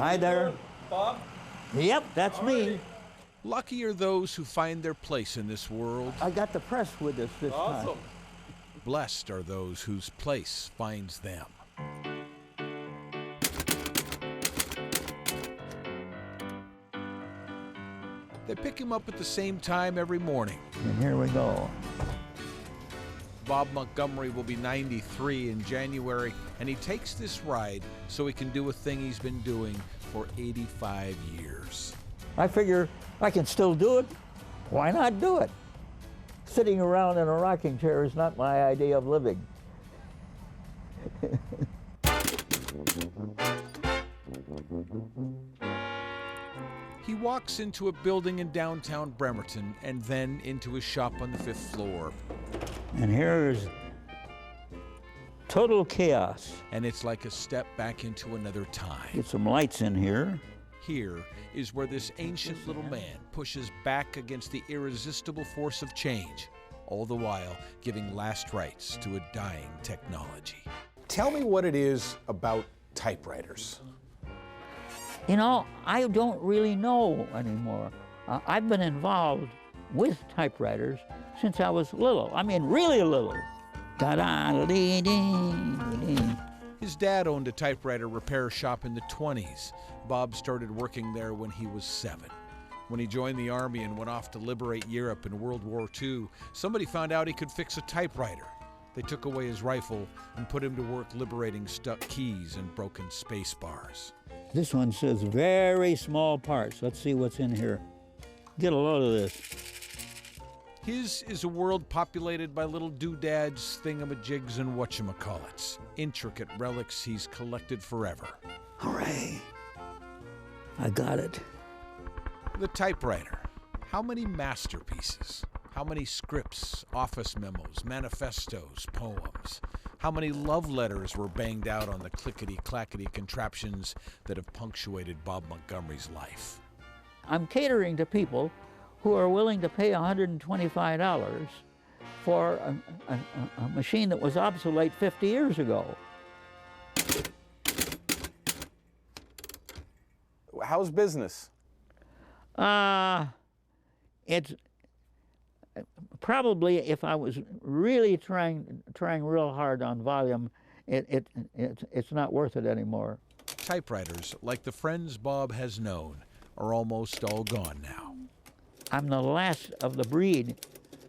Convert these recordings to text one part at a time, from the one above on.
Hi there. Bob? Yep, that's me. Lucky are those who find their place in this world. I got the press with us this time. Awesome. Blessed are those whose place finds them. They pick him up at the same time every morning. And here we go. Bob Montgomery will be 93 in January, and he takes this ride so he can do a thing he's been doing for 85 years. I figure I can still do it. Why not do it? Sitting around in a rocking chair is not my idea of living. He walks into a building in downtown Bremerton and then into his shop on the 5th floor. And here's total chaos. And it's like a step back into another time. Get some lights in here. Here is where this ancient little man pushes back against the irresistible force of change, all the while giving last rites to a dying technology. Tell me what it is about typewriters. You know, I don't really know anymore. I've been involved with typewriters since I was little. I mean, really little. Da-da-dee-dee-dee. His dad owned a typewriter repair shop in the 20s. Bob started working there when he was 7. When he joined the Army and went off to liberate Europe in World War II, somebody found out he could fix a typewriter. They took away his rifle and put him to work liberating stuck keys and broken space bars. This one says very small parts. Let's see what's in here. Get a load of this. His is a world populated by little doodads, thingamajigs, and whatchamacallits. Intricate relics he's collected forever. Hooray. I got it. The typewriter. How many masterpieces? How many scripts, office memos, manifestos, poems? How many love letters were banged out on the clickety-clackety contraptions that have punctuated Bob Montgomery's life? I'm catering to people who are willing to pay $125 for a machine that was obsolete 50 years ago. How's business? It's probably, if I was really trying real hard on volume, it's not worth it anymore. Typewriters, like the friends Bob has known, are almost all gone now. I'm the last of the breed.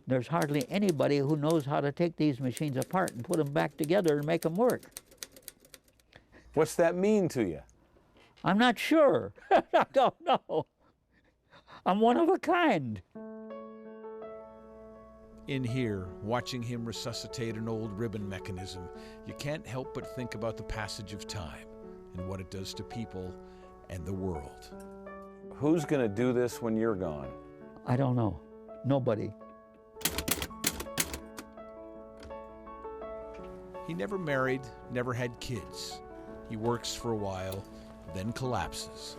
There's hardly anybody who knows how to take these machines apart and put them back together and make them work. What's that mean to you? I'm not sure. I don't know. I'm one of a kind. In here, watching him resuscitate an old ribbon mechanism, you can't help but think about the passage of time and what it does to people and the world. Who's going to do this when you're gone? I don't know. Nobody. He never married, never had kids. He works for a while, then collapses.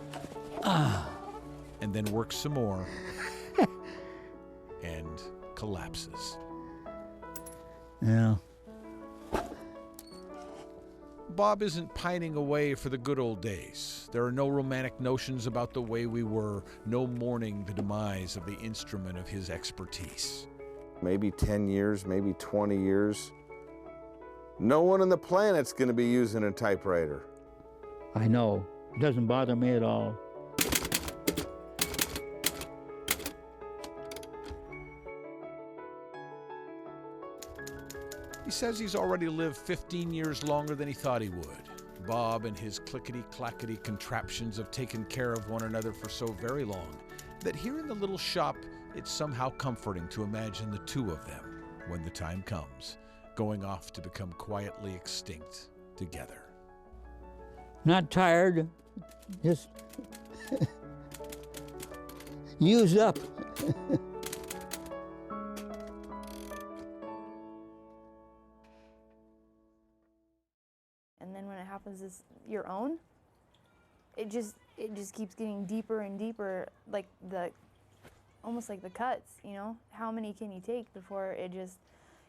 And then works some more, and collapses. Yeah. Bob isn't pining away for the good old days. There are no romantic notions about the way we were, no mourning the demise of the instrument of his expertise. Maybe 10 years, maybe 20 years. No one on the planet's going to be using a typewriter. I know. It doesn't bother me at all. He says he's already lived 15 years longer than he thought he would. Bob and his clickety-clackety contraptions have taken care of one another for so very long that here in the little shop, it's somehow comforting to imagine the two of them, when the time comes, going off to become quietly extinct together. Not tired, just used up. And then when it happens as your own, it just keeps getting deeper and deeper, like almost like the cuts, you know? How many can you take before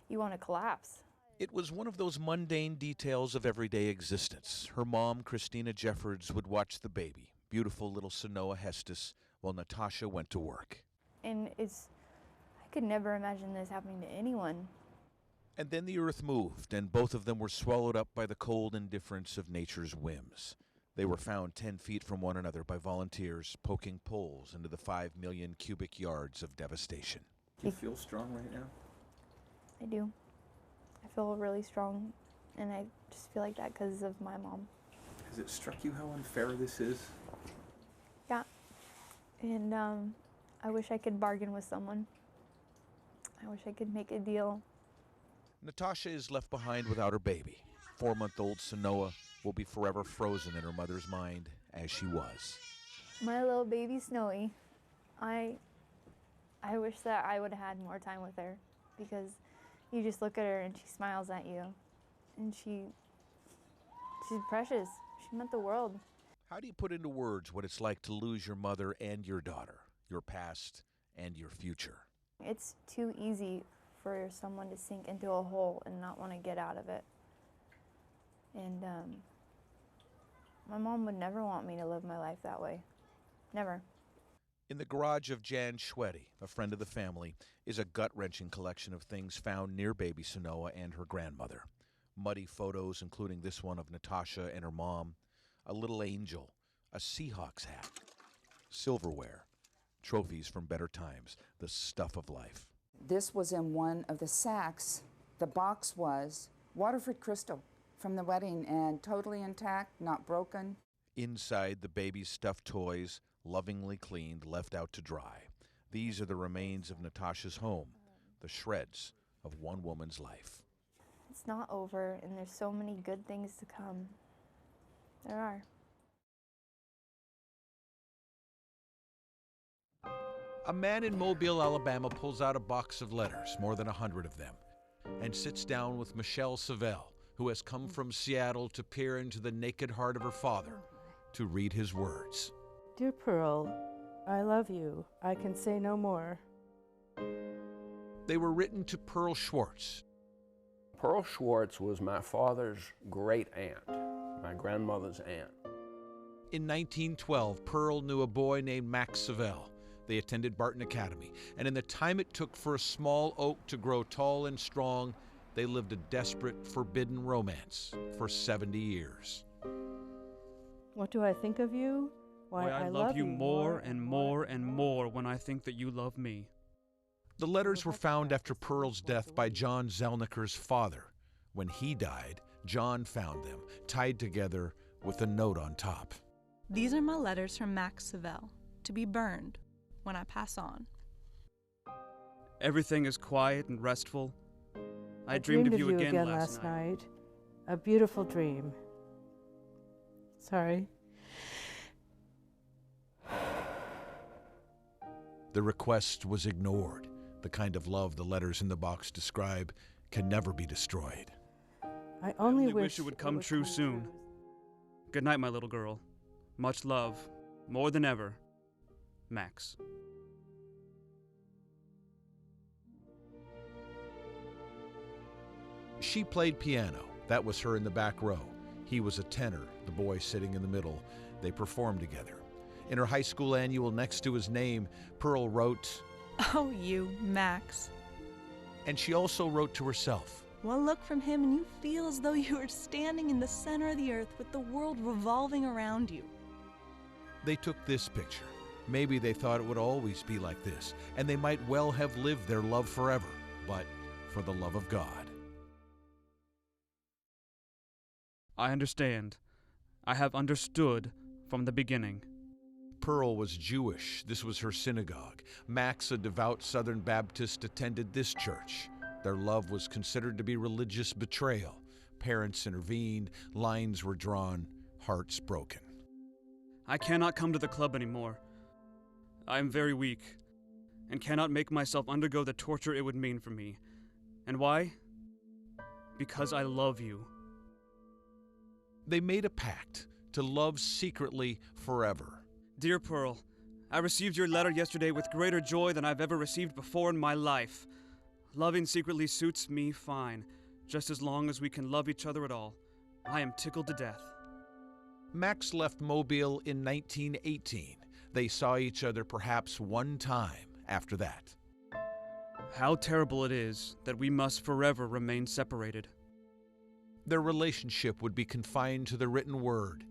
you want to collapse? It was one of those mundane details of everyday existence. Her mom, Christina Jeffords, would watch the baby, beautiful little Sanoa Hestus, while Natasha went to work. And I could never imagine this happening to anyone. And then the earth moved, and both of them were swallowed up by the cold indifference of nature's whims. They were found 10 feet from one another by volunteers poking poles into the 5 million cubic yards of devastation. Do you feel strong right now? I do. I feel really strong, and I just feel like that because of my mom. Has it struck you how unfair this is? Yeah. And I wish I could bargain with someone. I wish I could make a deal. Natasha is left behind without her baby. 4-month-old Sanoa will be forever frozen in her mother's mind as she was. My little baby Snowy, I wish that I would have had more time with her, because you just look at her and she smiles at you, and she's precious. She meant the world. How do you put into words what it's like to lose your mother and your daughter, your past and your future? It's too easy for someone to sink into a hole and not want to get out of it. And my mom would never want me to live my life that way. Never. In the garage of Jan Schweddy, a friend of the family, is a gut-wrenching collection of things found near baby Sanoa and her grandmother. Muddy photos, including this one of Natasha and her mom, a little angel, a Seahawks hat, silverware, trophies from better times, the stuff of life. This was in one of the sacks. The box was Waterford crystal from the wedding, and totally intact, not broken. Inside, the baby's stuffed toys, lovingly cleaned, left out to dry. These are the remains of Natasha's home, the shreds of one woman's life. It's not over, and there's so many good things to come. There are. A man in Mobile, Alabama pulls out a box of letters, more than 100 of them, and sits down with Michelle Savelle, who has come from Seattle to peer into the naked heart of her father, to read his words. Dear Pearl, I love you. I can say no more. They were written to Pearl Schwartz. Pearl Schwartz was my father's great aunt, my grandmother's aunt. In 1912, Pearl knew a boy named Max Savelle. They attended Barton Academy, and in the time it took for a small oak to grow tall and strong, they lived a desperate, forbidden romance for 70 years. What do I think of you? Why, I love you more and more and more when I think that you love me. The letters were found after Pearl's death by John Zellniker's father. When he died, John found them, tied together with a note on top. These are my letters from Max Savelle, to be burned when I pass on. Everything is quiet and restful. I dreamed of you again last night. A beautiful dream. Sorry. The request was ignored. The kind of love the letters in the box describe can never be destroyed. I only wish it would come true soon. Good night, my little girl. Much love, more than ever, Max. She played piano. That was her in the back row. He was a tenor, the boy sitting in the middle. They performed together. In her high school annual next to his name, Pearl wrote, Oh, you, Max. and she also wrote to herself. One look from him and you feel as though you are standing in the center of the earth with the world revolving around you. They took this picture. Maybe they thought it would always be like this, and they might well have lived their love forever, but for the love of God. I understand. I have understood from the beginning. Pearl was Jewish. This was her synagogue. Max, a devout Southern Baptist, attended this church. Their love was considered to be religious betrayal. Parents intervened, lines were drawn, hearts broken. I cannot come to the club anymore. I am very weak, and cannot make myself undergo the torture it would mean for me. And why? Because I love you. They made a pact to love secretly forever. Dear Pearl, I received your letter yesterday with greater joy than I've ever received before in my life. Loving secretly suits me fine, just as long as we can love each other at all. I am tickled to death. Max left Mobile in 1918. They saw each other perhaps one time after that. How terrible it is that we must forever remain separated. Their relationship would be confined to the written word.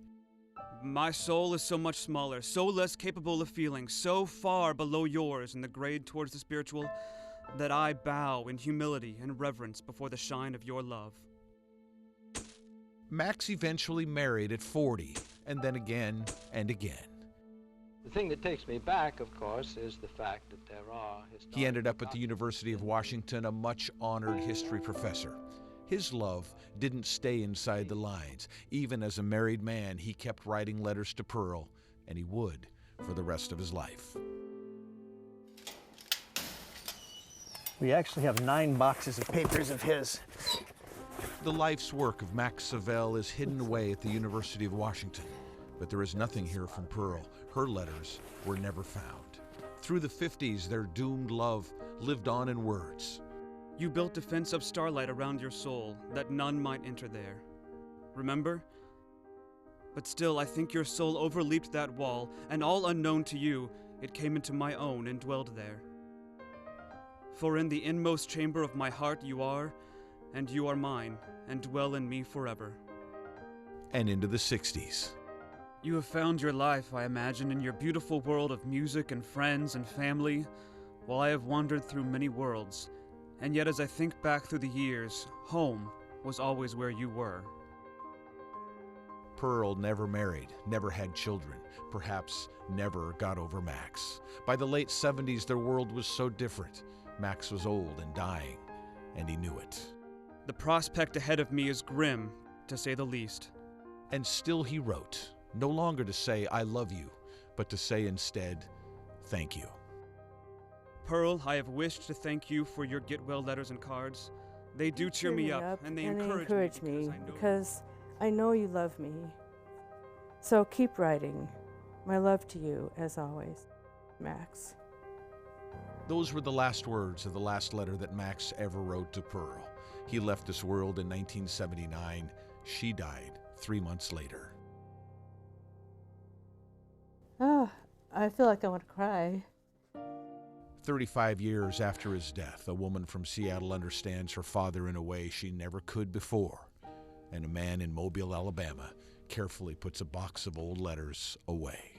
My soul is so much smaller, so less capable of feeling, so far below yours in the grade towards the spiritual, that I bow in humility and reverence before the shine of your love. Max eventually married at 40, and then again and again. The thing that takes me back, of course, is the fact that there are historical... He ended up at the University of Washington, a much-honored history professor. His love didn't stay inside the lines. Even as a married man, he kept writing letters to Pearl, and he would for the rest of his life. We actually have 9 boxes of papers of his. The life's work of Max Savelle is hidden away at the University of Washington, but there is nothing here from Pearl. Her letters were never found. Through the 50s, their doomed love lived on in words. You built defense of starlight around your soul, that none might enter there. Remember? But still, I think your soul overleaped that wall, and all unknown to you, it came into my own and dwelled there. For in the inmost chamber of my heart you are, and you are mine, and dwell in me forever. And into the 60s. You have found your life, I imagine, in your beautiful world of music and friends and family, while I have wandered through many worlds. And yet as I think back through the years, home was always where you were. Pearl never married, never had children, perhaps never got over Max. By the late 70s, their world was so different. Max was old and dying, and he knew it. The prospect ahead of me is grim, to say the least. And still he wrote, no longer to say, I love you, but to say instead, thank you. Pearl, I have wished to thank you for your get well letters and cards. They do cheer me up, and they encourage me because I know you love me. So keep writing. My love to you, as always, Max. Those were the last words of the last letter that Max ever wrote to Pearl. He left this world in 1979. She died 3 months later. Oh, I feel like I want to cry. 35 years after his death, a woman from Seattle understands her father in a way she never could before, and a man in Mobile, Alabama, carefully puts a box of old letters away.